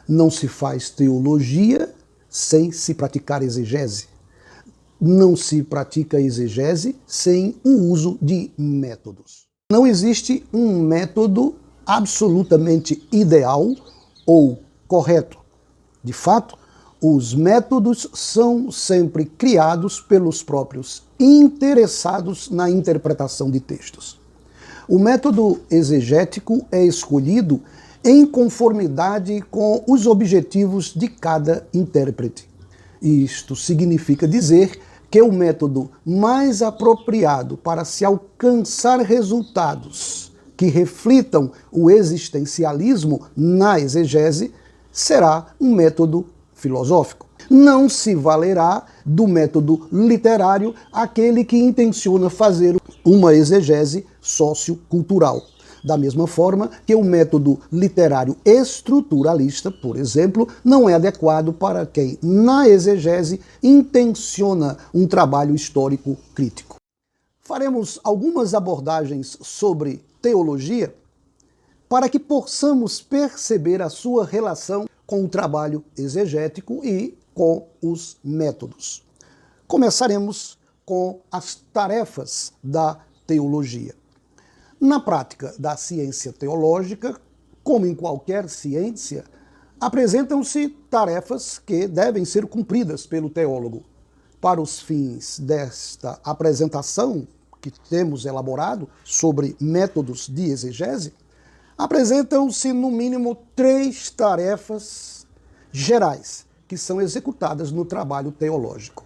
Não se faz teologia sem se praticar exegese. Não se pratica exegese sem o uso de métodos. Não existe um método absolutamente ideal ou correto. De fato, os métodos são sempre criados pelos próprios interessados na interpretação de textos. O método exegético é escolhido em conformidade com os objetivos de cada intérprete. Isto significa dizer que o método mais apropriado para se alcançar resultados que reflitam o existencialismo na exegese será um método filosófico. Não se valerá do método literário aquele que intenciona fazer uma exegese sociocultural. Da mesma forma que o método literário estruturalista, por exemplo, não é adequado para quem, na exegese, intenciona um trabalho histórico crítico. Faremos algumas abordagens sobre teologia para que possamos perceber a sua relação com o trabalho exegético e com os métodos. Começaremos com as tarefas da teologia. Na prática da ciência teológica, como em qualquer ciência, apresentam-se tarefas que devem ser cumpridas pelo teólogo. Para os fins desta apresentação que temos elaborado sobre métodos de exegese, apresentam-se no mínimo 3 tarefas gerais que são executadas no trabalho teológico.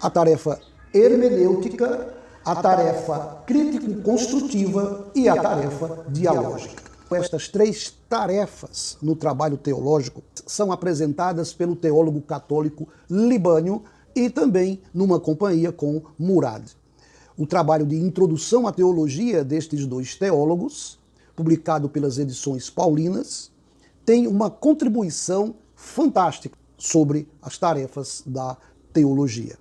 A tarefa hermenêutica, a tarefa crítico-construtiva e a tarefa dialógica. Estas 3 tarefas no trabalho teológico são apresentadas pelo teólogo católico Libânio e também numa companhia com Murad. O trabalho de introdução à teologia destes 2 teólogos, publicado pelas edições paulinas, tem uma contribuição fantástica sobre as tarefas da teologia.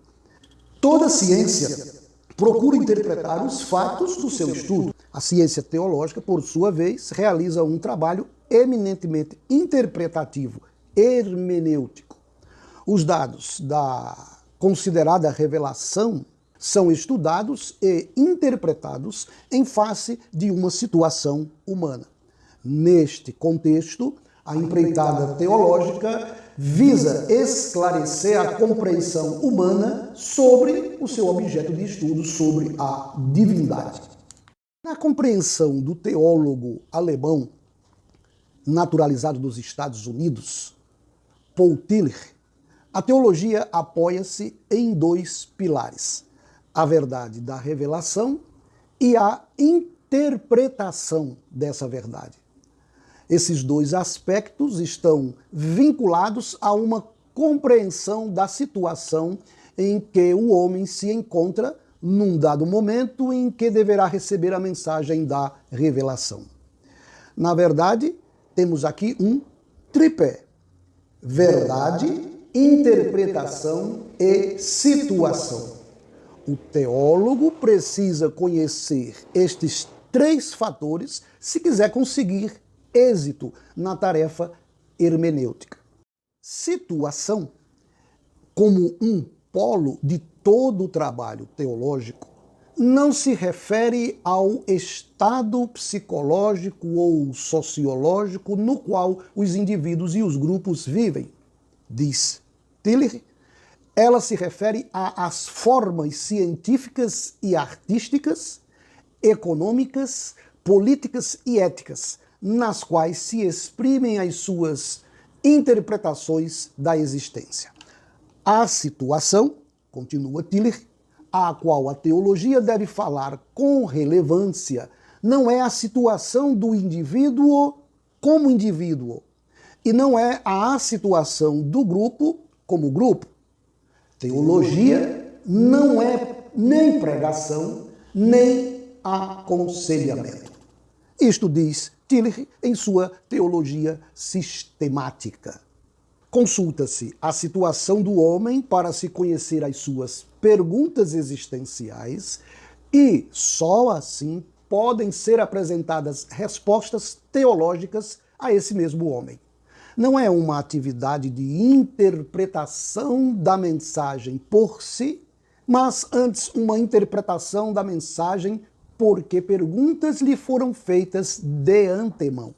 Toda ciência procura interpretar os fatos do seu estudo. A ciência teológica, por sua vez, realiza um trabalho eminentemente interpretativo, hermenêutico. Os dados da considerada revelação são estudados e interpretados em face de uma situação humana. Neste contexto, a empreitada teológica visa esclarecer a compreensão humana sobre o seu objeto de estudo, sobre a divindade. Na compreensão do teólogo alemão naturalizado dos Estados Unidos, Paul Tillich, a teologia apoia-se em 2 pilares: a verdade da revelação e a interpretação dessa verdade. Esses 2 aspectos estão vinculados a uma compreensão da situação em que o homem se encontra num dado momento em que deverá receber a mensagem da revelação. Na verdade, temos aqui um tripé: verdade, interpretação e situação. O teólogo precisa conhecer estes 3 fatores se quiser conseguir êxito na tarefa hermenêutica. Situação, como um polo de todo o trabalho teológico, não se refere ao estado psicológico ou sociológico no qual os indivíduos e os grupos vivem. Diz Tillich, ela se refere às formas científicas e artísticas, econômicas, políticas e éticas, nas quais se exprimem as suas interpretações da existência. A situação, continua Tillich, a qual a teologia deve falar com relevância, não é a situação do indivíduo como indivíduo, e não é a situação do grupo como grupo. Teologia não é nem pregação, nem aconselhamento. Isto diz Tillich em sua teologia sistemática. Consulta-se a situação do homem para se conhecer as suas perguntas existenciais e só assim podem ser apresentadas respostas teológicas a esse mesmo homem. não é uma atividade de interpretação da mensagem por si, mas antes uma interpretação da mensagem porque perguntas lhe foram feitas de antemão.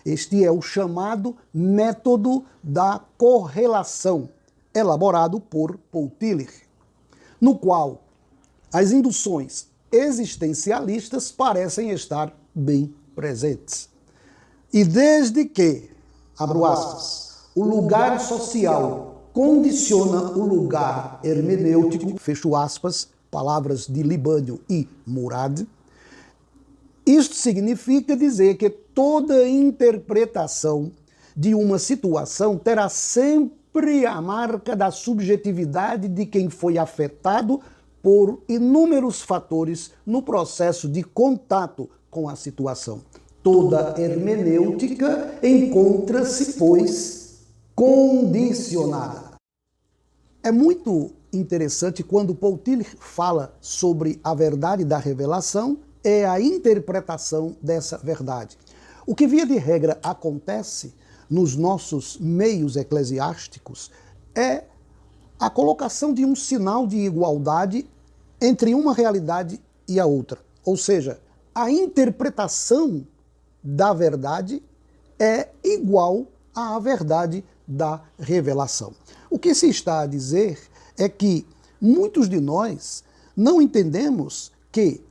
Este é o chamado método da correlação, elaborado por Paul Tillich, no qual as induções existencialistas parecem estar bem presentes. E desde que, abro aspas, o lugar social condiciona o lugar hermenêutico, fecho aspas, palavras de Libânio e Murad, isto significa dizer que toda interpretação de uma situação terá sempre a marca da subjetividade de quem foi afetado por inúmeros fatores no processo de contato com a situação. Toda hermenêutica encontra-se, pois, condicionada. É muito interessante quando Paul Tillich fala sobre a verdade da revelação é a interpretação dessa verdade. O que, via de regra, acontece nos nossos meios eclesiásticos é a colocação de um sinal de igualdade entre uma realidade e a outra. Ou seja, a interpretação da verdade é igual à verdade da revelação. O que se está a dizer é que muitos de nós não entendemos que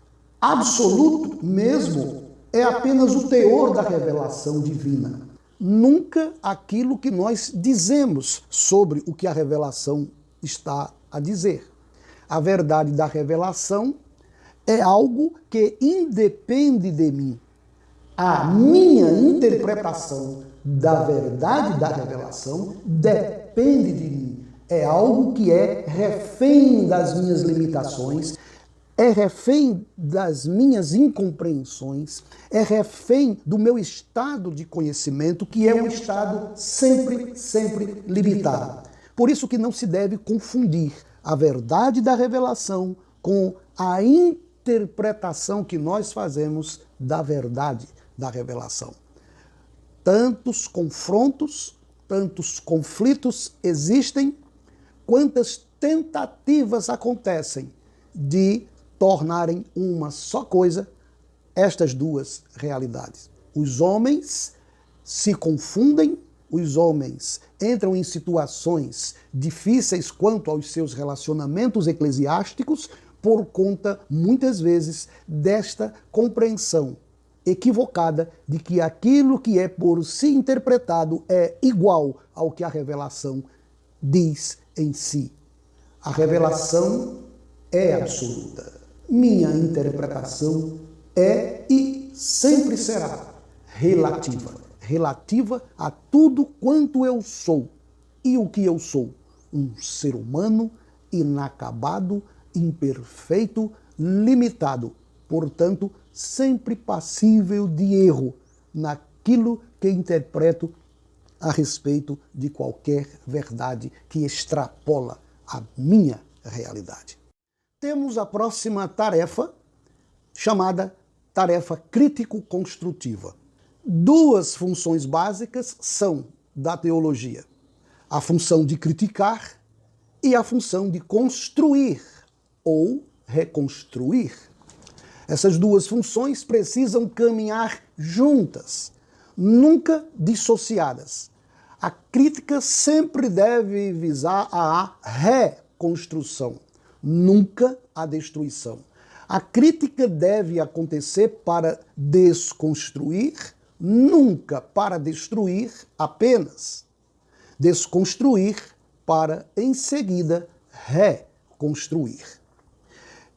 absoluto mesmo é apenas o teor da revelação divina. Nunca aquilo que nós dizemos sobre o que a revelação está a dizer. A verdade da revelação é algo que independe de mim. A minha interpretação da verdade da revelação depende de mim. É algo que é refém das minhas limitações, é refém das minhas incompreensões, é refém do meu estado de conhecimento, que é um estado sempre limitado. Por isso que não se deve confundir a verdade da revelação com a interpretação que nós fazemos da verdade da revelação. Tantos confrontos, tantos conflitos existem, quantas tentativas acontecem de tornarem uma só coisa estas duas realidades. Os homens se confundem, os homens entram em situações difíceis quanto aos seus relacionamentos eclesiásticos por conta, muitas vezes, desta compreensão equivocada de que aquilo que é por si interpretado é igual ao que a revelação diz em si. A revelação é absoluta. Minha interpretação é e sempre será relativa. Relativa a tudo quanto eu sou. E o que eu sou? Um ser humano inacabado, imperfeito, limitado. Portanto, sempre passível de erro naquilo que interpreto a respeito de qualquer verdade que extrapola a minha realidade. Temos a próxima tarefa, chamada tarefa crítico-construtiva. Duas funções básicas são da teologia: a função de criticar e a função de construir ou reconstruir. Essas duas funções precisam caminhar juntas, nunca dissociadas. A crítica sempre deve visar a reconstrução, nunca a destruição. A crítica deve acontecer para desconstruir, nunca para destruir apenas. Desconstruir para, em seguida, reconstruir.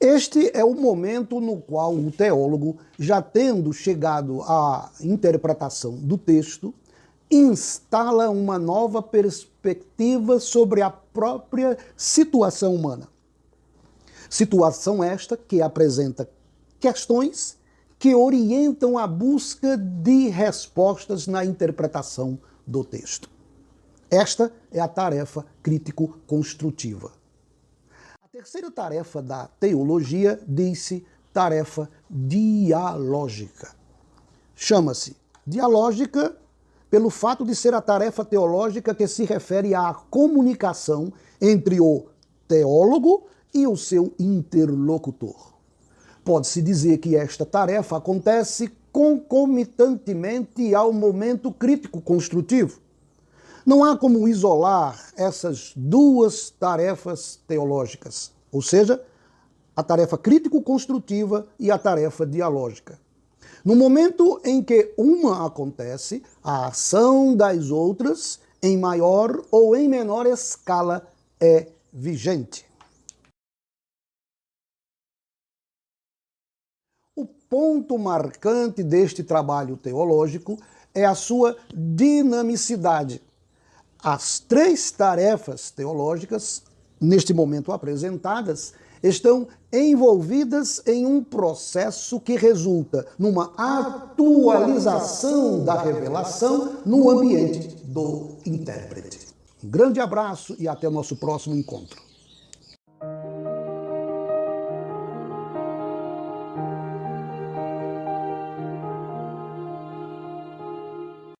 Este é o momento no qual o teólogo, já tendo chegado à interpretação do texto, instala uma nova perspectiva sobre a própria situação humana. Situação esta que apresenta questões que orientam a busca de respostas na interpretação do texto. Esta é a tarefa crítico-construtiva. A terceira tarefa da teologia diz-se tarefa dialógica. Chama-se dialógica pelo fato de ser a tarefa teológica que se refere à comunicação entre o teólogo e o seu interlocutor. Pode-se dizer que esta tarefa acontece concomitantemente ao momento crítico construtivo. Não há como isolar essas duas tarefas teológicas, ou seja, a tarefa crítico-construtiva e a tarefa dialógica. No momento em que uma acontece, a ação das outras, em maior ou em menor escala, é vigente. O ponto marcante deste trabalho teológico é a sua dinamicidade. As três tarefas teológicas, neste momento apresentadas, estão envolvidas em um processo que resulta numa atualização da revelação no ambiente do intérprete. Um grande abraço e até o nosso próximo encontro.